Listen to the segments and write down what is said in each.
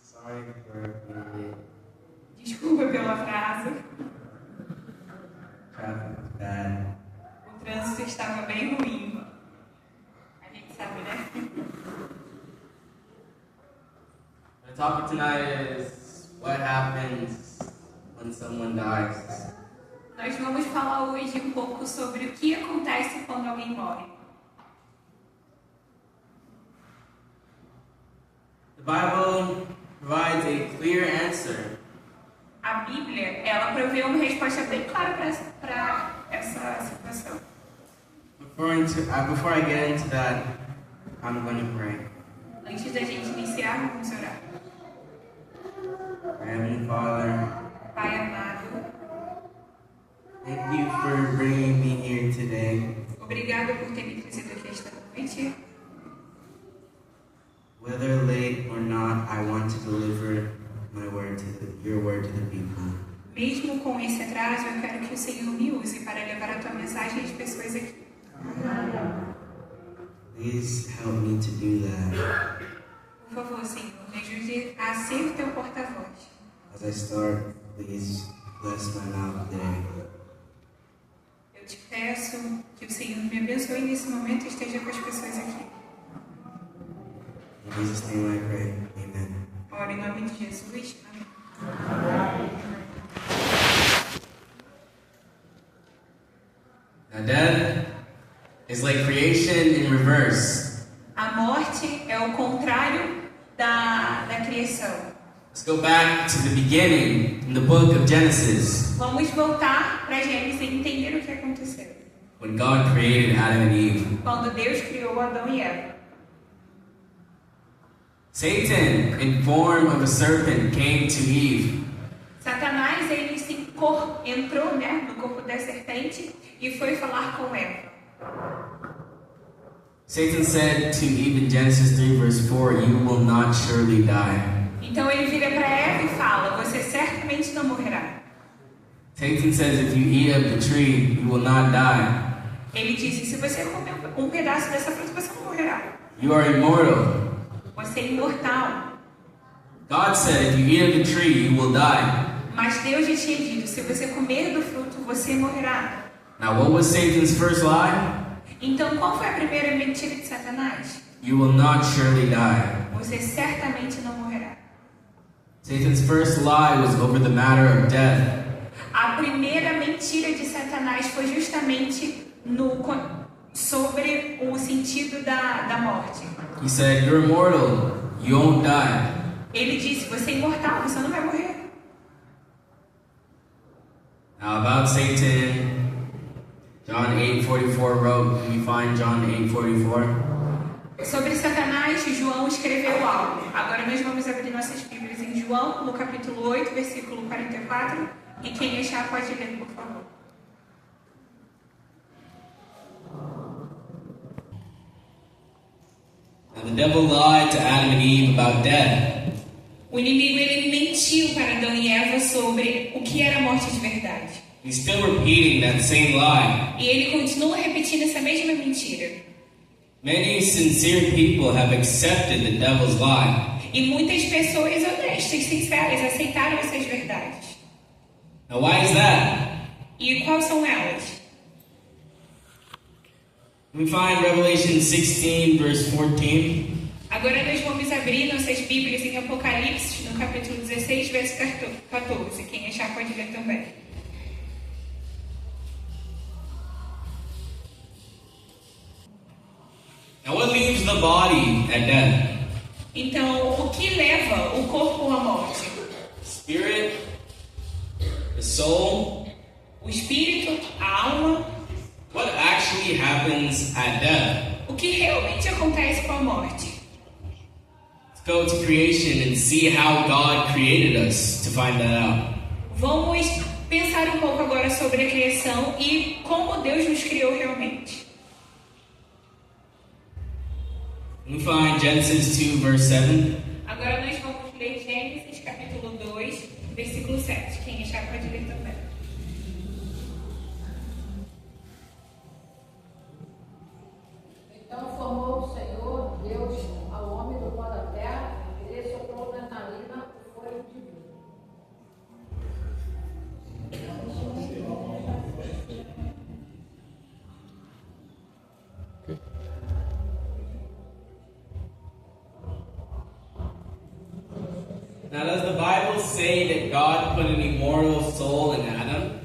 Sorry for being late. Desculpa pelo atraso. Traffic was bad. O trânsito estava bem ruim. A gente sabe, né? The topic tonight is what happens when someone dies. Nós vamos falar hoje um pouco sobre o que acontece quando alguém morre. The Bible provides a clear answer. A Bíblia, ela provê uma resposta bem clara para essa situação. Before I get into that, I'm going to pray. Antes da gente iniciar, vamos orar. Heavenly Father, Pai amado, thank you for bringing me here today. obrigada por ter me trazido aqui esta noite. Whether late or not, I want to deliver your word to the people. Mesmo com esse atraso, eu quero que o Senhor me use para levar a tua mensagem às pessoas aqui. Please help me to do that. Por favor, Senhor, me ajude a ser teu porta-voz. As I start, please bless my mouth today. Eu te peço que o Senhor me abençoe nesse momento e esteja com as pessoas aqui. In Jesus' name I pray. Amen. Oro em nome de Jesus. Amém. Now, death is like creation in reverse. A morte é o contrário da criação. Let's go back to the beginning in the book of Genesis, Vamos voltar para Gênesis e entender o que aconteceu. when God created Adam and Eve. Quando Deus criou Adão e Eva. Satan, in form of a serpent, came to Eve. Satanás, ele entrou, no corpo da serpente e foi falar com Eva. Satan said to Eve in Genesis 3 verse 4, "You will not surely die." Então ele vira para Eva e fala: você certamente não morrerá. Satan says if you eat of the tree, you will not die. Ele disse: se você comer um pedaço dessa fruta, você não morrerá. You are immortal. Você é imortal. God said if you eat of the tree, you will die. Mas Deus já tinha dito: se você comer do fruto, você morrerá. Now what was Satan's first lie? Então qual foi a primeira mentira de Satanás? You will not surely die. Você certamente não morrerá. Satan's first lie was over the matter of death. A primeira mentira de Satanás foi justamente sobre o sentido da morte. He said, "You're immortal. You won't die." Ele disse: você é imortal, você não vai morrer. Now about Satan, John 8:44 wrote, can you find John 8:44? Sobre Satanás, João escreveu algo. Agora nós vamos abrir nossas Bíblias em João, no capítulo 8, versículo 44. E quem achar pode ler, por favor. Now the devil lied to Adam and Eve about death. O inimigo, ele mentiu para Adão e Eva sobre o que era a morte de verdade. He's still repeating that same lie. E ele continua repetindo essa mesma mentira. Many sincere people have accepted the devil's lie. E muitas pessoas honestas, sinceras, aceitaram essas verdades. Now why is that? E quais são elas? We find Revelation 16 verse 14. Agora nós vamos abrir nossas Bíblias em Apocalipse, no capítulo 16, verso 14. Quem achar pode ler também. Now what leaves the body at death? Então, o que leva o corpo à morte? Spirit, the soul. O espírito, a alma. What actually happens at death? O que realmente acontece com a morte? Let's go to creation and see how God created us to find that out. Vamos pensar um pouco agora sobre a criação e como Deus nos criou realmente. We find Genesis 2 verse 7. Agora nós vamos ler Gênesis capítulo 2, versículo 7. Quem achar pode ler também. Então formou o Senhor Now, does the Bible say that God put an immortal soul in Adam?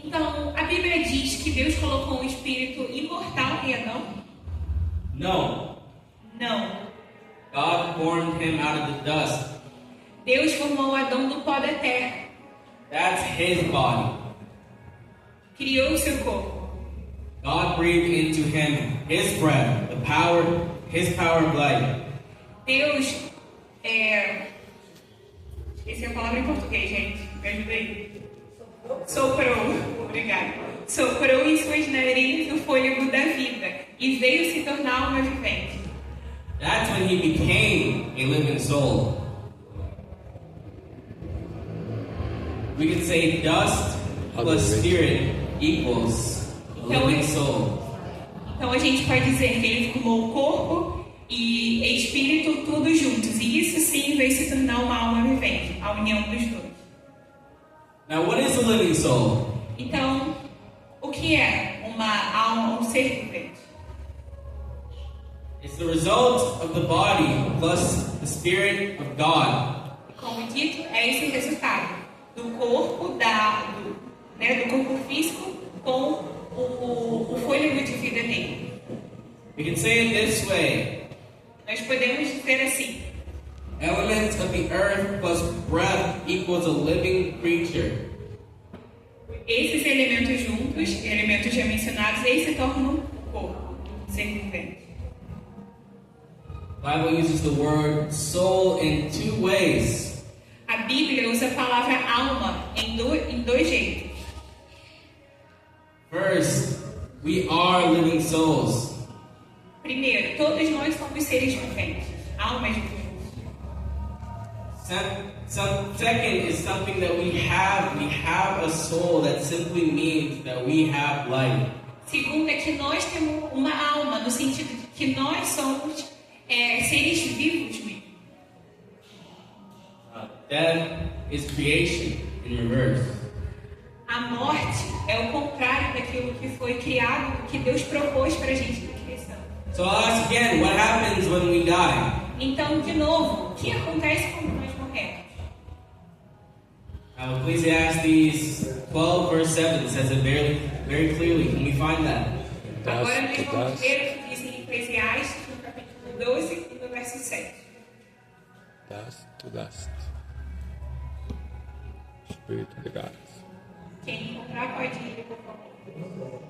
Então, a Bíblia diz que Deus colocou um espírito imortal em Adão? No. Não. God formed him out of the dust. Deus formou Adão do pó da terra. That's his body. Criou o seu corpo. God breathed into him his breath, his power of life. Deus, esqueci a palavra em português, gente. Me ajuda aí. Soprou. Obrigada. Soprou em suas narinas o fôlego da vida e veio se tornar uma vivente. That's when he became a living soul. We could say dust plus spirit equals a living soul. Então a gente pode dizer que ele formou o corpo e espírito tudo juntos. E isso sim veio se tornar uma alma vivente, a união dos dois. Now, what is a living soul? Então, o que é uma alma, um ser vivente? It's the result of the body plus the spirit of God. Como dito, é esse resultado do corpo, do corpo físico com o fôlego de vida dele. We can say it this way. Nós podemos dizer assim: Elements of the earth plus breath equals a living creature. esses elementos juntos, elementos já mencionados, eles se tornam o corpo, ser vivente. The Bible uses the word soul in two ways. A Bíblia usa a palavra alma em dois jeitos. First, we are living souls. Primeiro, todos nós somos seres viventes, almas viventes. Second is something that we have. We have a soul that simply means that we have life. Segundo é que nós temos uma alma, no sentido de que nós somos seres vivos mesmo. Death is creation in reverse. A morte é o contrário daquilo que foi criado, que Deus propôs para a gente na criação. So I'll ask again, what happens when we die? Então, de novo, o que acontece quando nós morremos? Now, Ecclesiastes 12 verse 7 says it very, very clearly. Can we find that? Agora nós vamos ver o que diz em Eclesiastes, no capítulo 12 e no verso 7. Dust to dust. Spirit of the gods. Quem encontrar pode ir, por favor.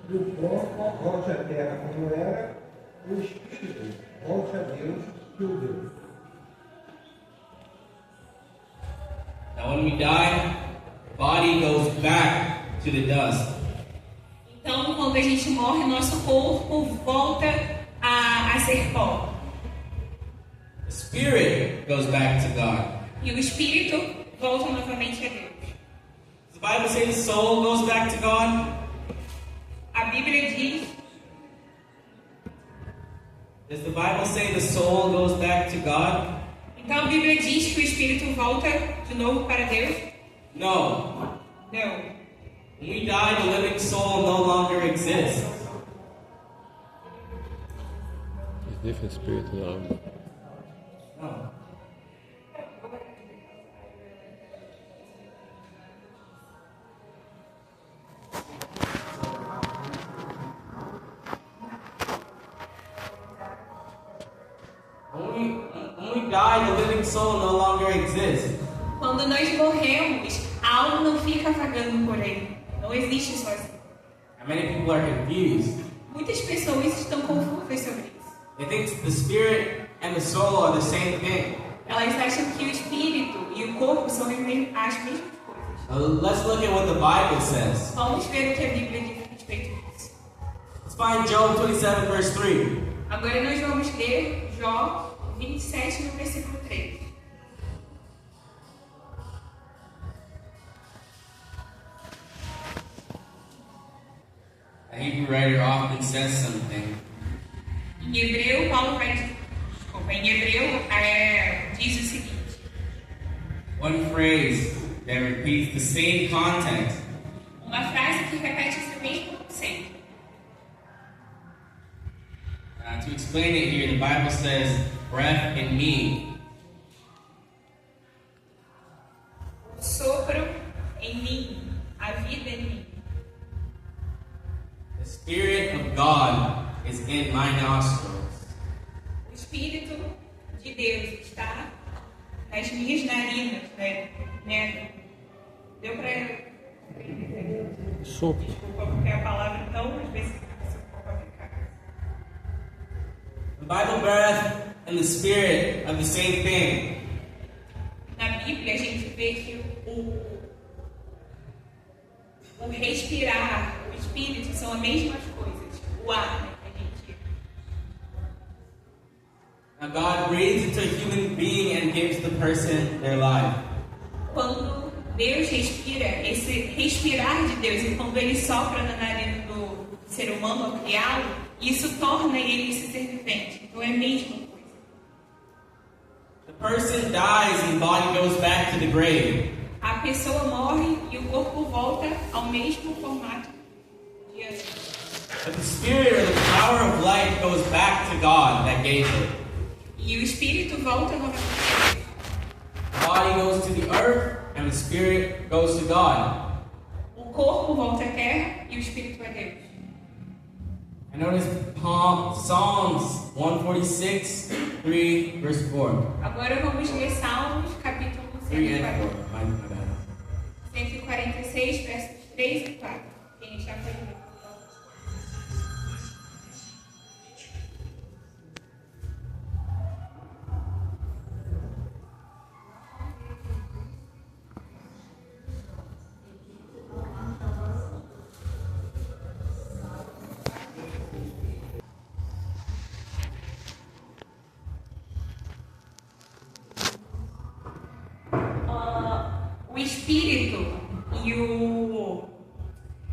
Do pó, volte à terra como era, o Espírito, volte a Deus que o deu. Now, when we die, the body goes back to the dust. Então, quando a gente morre, nosso corpo volta a ser pó. The spirit goes back to God. E o espírito volta novamente a Deus. Does the Bible say the soul goes back to God? A Bíblia diz, Does the Bible say the soul goes back to God? então a Bíblia diz que o espírito volta de novo para Deus? No. Não. When we die, the living soul no longer exists. It's different spirit now. No. When we die, the living soul no longer exists. Quando nós morremos, a alma não fica vagando por aí. Não existe sozinha. And many people are confused. Muitas pessoas estão confusas sobre isso. They think the spirit and the soul are the same thing. Elas acham que o espírito e o corpo são as mesmas coisas. Let's look at what the Bible says. Vamos ver o que a Bíblia diz a respeito disso. Let's find Job 27 verse 3. Agora nós vamos ler Jó 27 no versículo 3. A Hebrew writer often says something. Em hebreu, Paulo vai diz o seguinte: One phrase that repeats the same content. uma frase que repete esse mesmo conceito. To explain it here, the Bible says, breath in me. O sopro em mim, a vida em mim. The Spirit of God is in my nostrils. O Espírito de Deus está nas minhas narinas, né? Deu para entender? Sopro. Desculpa, porque a palavra tão às vezes fica um pouco complicada. The Bible breath and the Spirit are the same thing. Na Bíblia a gente vê que o respirar, o Espírito são as mesmas coisas. O ar, né, que a gente... Now God breathes into a human being and gives the person their life. Quando Deus respira, esse respirar de Deus, e quando Ele sopra na narina do ser humano ao criá-lo, isso torna ele esse ser vivente. Então é a mesma coisa. The person dies and the body goes back to the grave. A pessoa morre e o corpo volta ao mesmo formato de antes. But the Spirit or the power of life goes back to God that gave it. E o espírito volta novamente a Deus. The body goes to the earth and the Spirit goes to God. O corpo volta à terra e o espírito a Deus. I notice Psalms 146, 3, verse 4. Agora vamos ler Salmos, capítulo 3 and 4. 140, My bad. 146, versos 3 e 4. Quem já foi ler? O espírito e o...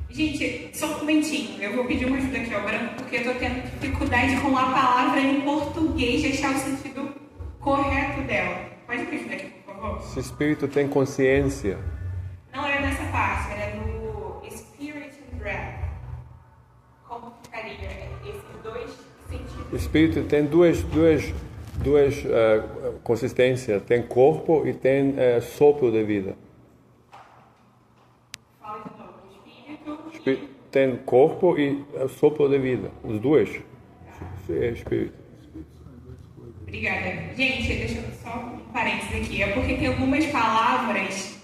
Gente, só um momentinho. Eu vou pedir uma ajuda aqui ao branco, porque eu tô tendo dificuldade com a palavra em português de achar o sentido correto dela. Pode me ajudar aqui, por favor? Esse espírito tem consciência. Não era nessa parte, era no Spirit and Breath. Como ficaria esses dois sentidos? O espírito tem duas consistências. Tem corpo e tem sopro de vida. Fala de novo. Espírito Tem corpo e sopro de vida. Os dois. É espírito. Obrigada. Gente, deixa eu só um parênteses aqui. É porque tem algumas palavras,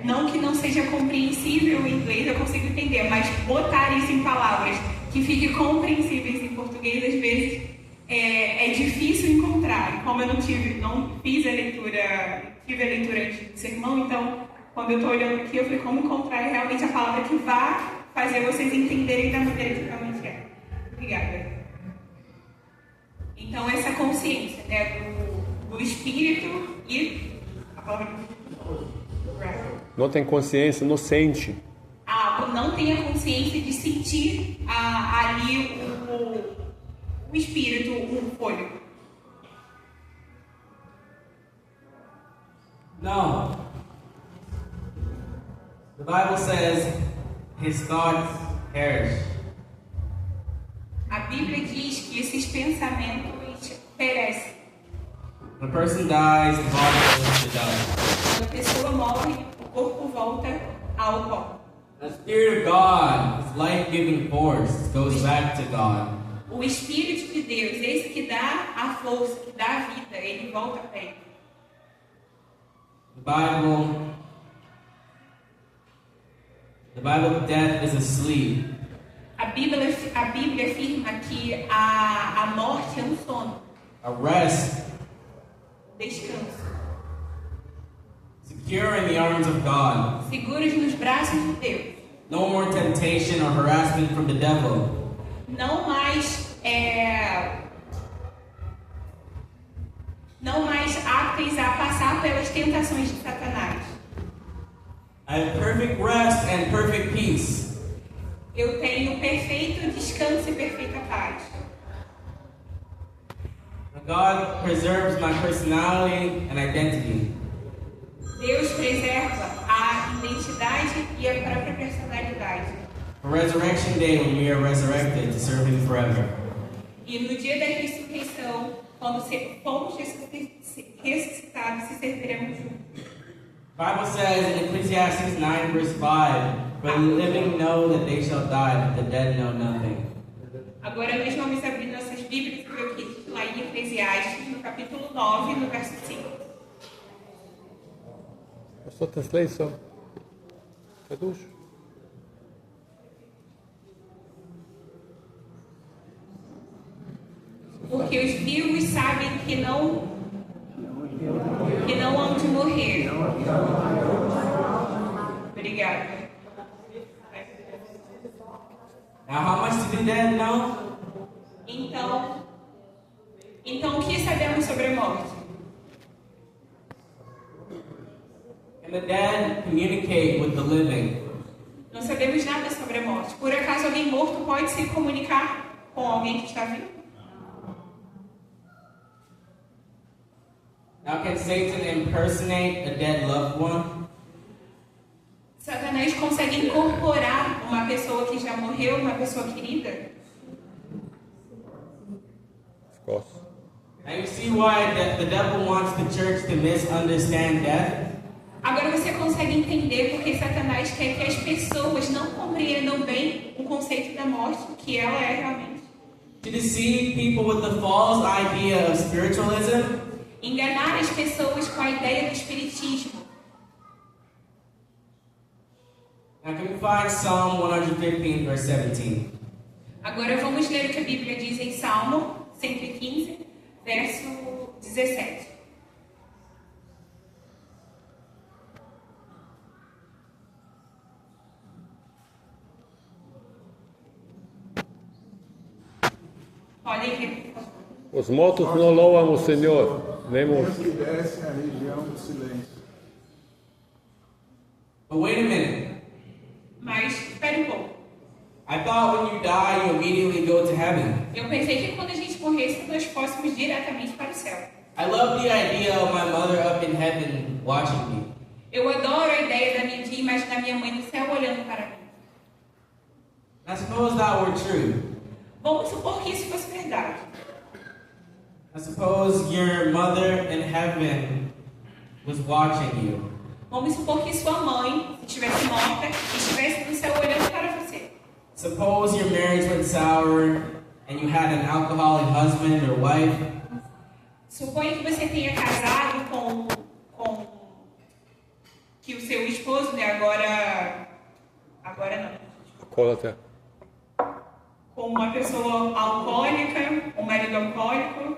não que não seja compreensível em inglês, eu consigo entender, mas botar isso em palavras que fiquem compreensíveis em português, às vezes, é difícil encontrar. E como eu não fiz a leitura, tive a leitura antes do sermão, então, quando eu estou olhando aqui, eu falei, como encontrar realmente a palavra que vá fazer vocês entenderem da maneira que realmente é. Obrigada. Então, essa consciência, né, do espírito e a palavra Não tem consciência, não sente. não tem a consciência de sentir ali o espírito, o fôlego. No. The Bible says his thoughts perish. A Bíblia diz que esses pensamentos perecem. When a person dies, the body goes to dust. Quando a pessoa morre, o corpo volta ao pó. The Spirit of God, His life-giving force, goes back to God. O Espírito de Deus, esse que dá a força, que dá a vida, ele volta para ele. The Bible, death is asleep. A Bíblia afirma que a morte é um sono, A rest, descanso. secure in the arms of God. Seguros nos braços de Deus. No more temptation or harassment from the devil. Não mais aptos a passar pelas tentações de Satanás. I have perfect rest and perfect peace. Eu tenho perfeito descanso e perfeita paz. God preserves my personality and identity. Deus preserva a identidade e a própria personalidade. For Resurrection Day, when we are resurrected to serve Him forever. E no dia da ressurreição, quando fomos ressuscitados, se serviremos juntos. Bible says in Ecclesiastes 9 verse 5, "For the living know that they shall die, but the dead know nothing." Agora nós vamos abrir nossas Bíblias e ver o que diz lá em Eclesiastes, no capítulo 9, no verso 5. What's the translation? Traduz. Porque os vivos sabem que não hão de morrer. Obrigada. Now how much do the dead know? Então o que sabemos sobre a morte? Can the dead communicate with the living? Não sabemos nada sobre a morte. Por acaso alguém morto pode se comunicar com alguém que está vivo? Now can Satan impersonate a dead loved one? Satanás consegue incorporar uma pessoa que já morreu, uma pessoa querida? Of course. Now you see why the devil wants the church to misunderstand death? Agora você consegue entender porque Satanás quer que as pessoas não compreendam bem o conceito da morte, o que ela é realmente. To deceive people with the false idea of spiritualism? Enganar as pessoas com a ideia do espiritismo. Now can we find Psalm 115 verse 17? Agora vamos ler o que a Bíblia diz em Salmo 115, verso 17. Podem ler, por favor. Os mortos não louvam o Senhor, nem os... Que descem a região do silêncio. But wait a minute. Mas espere um pouco. I thought when you die, you immediately go to heaven. Eu pensei que quando a gente morresse, nós fôssemos diretamente para o céu. I love the idea of my mother up in heaven watching me. Eu adoro a ideia de imaginar minha mãe no céu olhando para mim. Now suppose that were true. Vamos supor que isso fosse verdade. Now suppose your mother in heaven was watching you. Vamos supor que sua mãe, se estivesse morta, estivesse no céu olhando para você. Suppose your marriage went sour and you had an alcoholic husband or wife. Suponha que você tenha casado com que o seu esposo, né, agora não, Alcoólatra. com uma pessoa alcoólica, um marido alcoólico.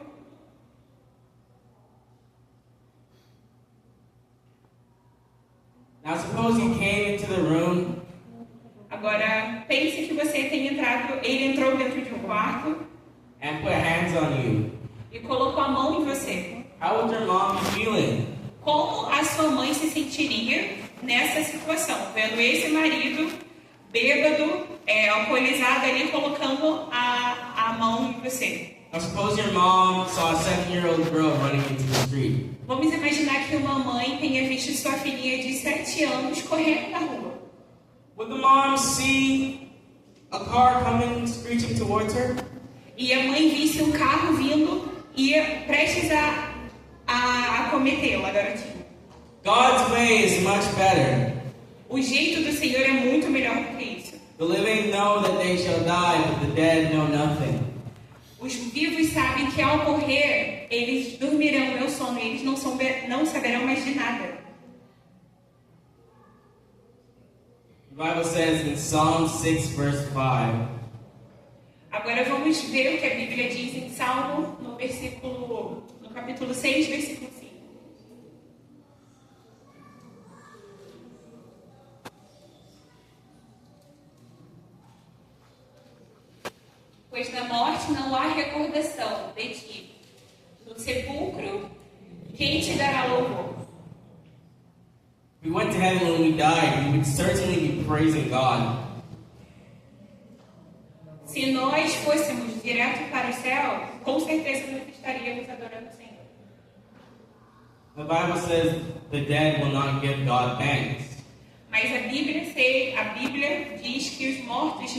Now suppose you came into the room Agora pense que você tenha entrado, ele entrou dentro de um quarto and put hands on you. e colocou a mão em você. How would your mom be feeling? Como a sua mãe se sentiria nessa situação, vendo esse marido bêbado, alcoolizado ali, colocando a mão em você? Now suppose your mom saw a 7-year-old girl running into the street. Vamos imaginar que uma mãe tenha visto sua filhinha de 7 anos correndo na rua. Would the mom see a car coming screeching towards her? E a mãe visse um carro vindo e prestes a cometê-la, garotinha. God's way is much better. O jeito do Senhor é muito melhor do que isso. The living know that they shall die, but the dead know nothing. Os vivos sabem que ao morrer, eles dormirão meu sono, eles não saberão mais de nada. The Bible says in Psalm 6 verse 5, Agora vamos ver o que a Bíblia diz em Salmo, no capítulo 6, versículo 5. Pois na morte não há recordação de ti. No sepulcro, quem te dará louvor? if we went to heaven when we died, we would certainly be praising God. Se nós fôssemos direto para o céu, com certeza nós estaríamos adorando o Senhor. The Bible says the dead will not give God thanks. Mas a Bíblia diz que os mortos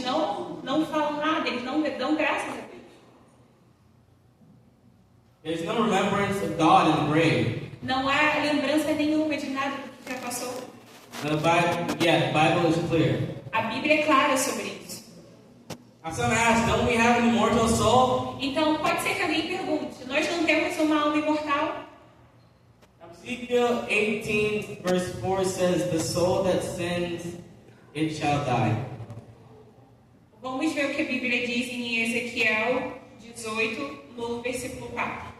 não falam nada, eles não dão graças a Deus. There's no remembrance of God in the grave. Não há lembrança nenhuma de nada do que já passou. The Bible is clear. A Bíblia é clara sobre isso. Now some ask, don't we have an immortal soul? Então, pode ser que alguém pergunte, nós não temos uma alma imortal? Ezekiel 18 verse 4 says, the soul that sins, it shall die. Vamos ver o que a Bíblia diz em Ezequiel 18, no versículo 4.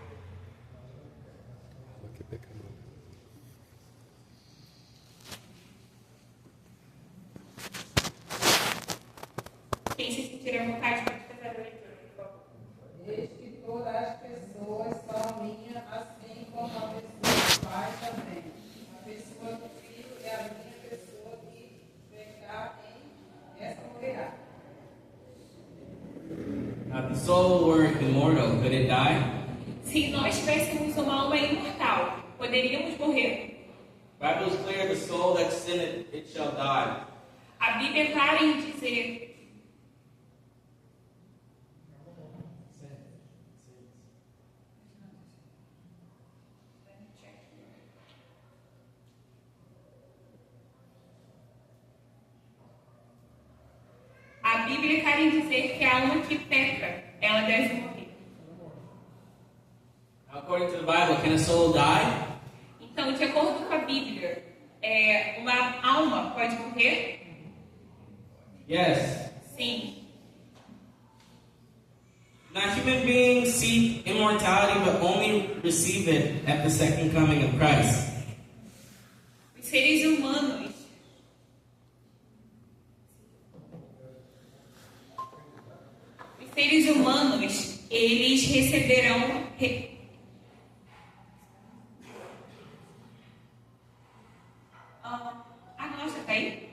Quem se sentir à vontade pode fazer a leitura, por favor. Desde que todas as pessoas são minhas, assim como a pessoa do Pai também. A pessoa do Filho é a minha pessoa que pecar em essa morrerá. Now, if the soul were immortal, could it die? Se nós tivéssemos uma alma imortal, poderíamos morrer? The Bible is clear, the soul that sinneth, it shall die. A Bíblia é clara em dizer que a alma que peca, ela deve morrer. According to the Bible, can a soul die? Então, de acordo com a Bíblia, uma alma pode morrer? Yes. Sim. Now, human beings seek immortality, but only receive it at the second coming of Christ. Os seres humanos, eles receberão a nossa tá aí?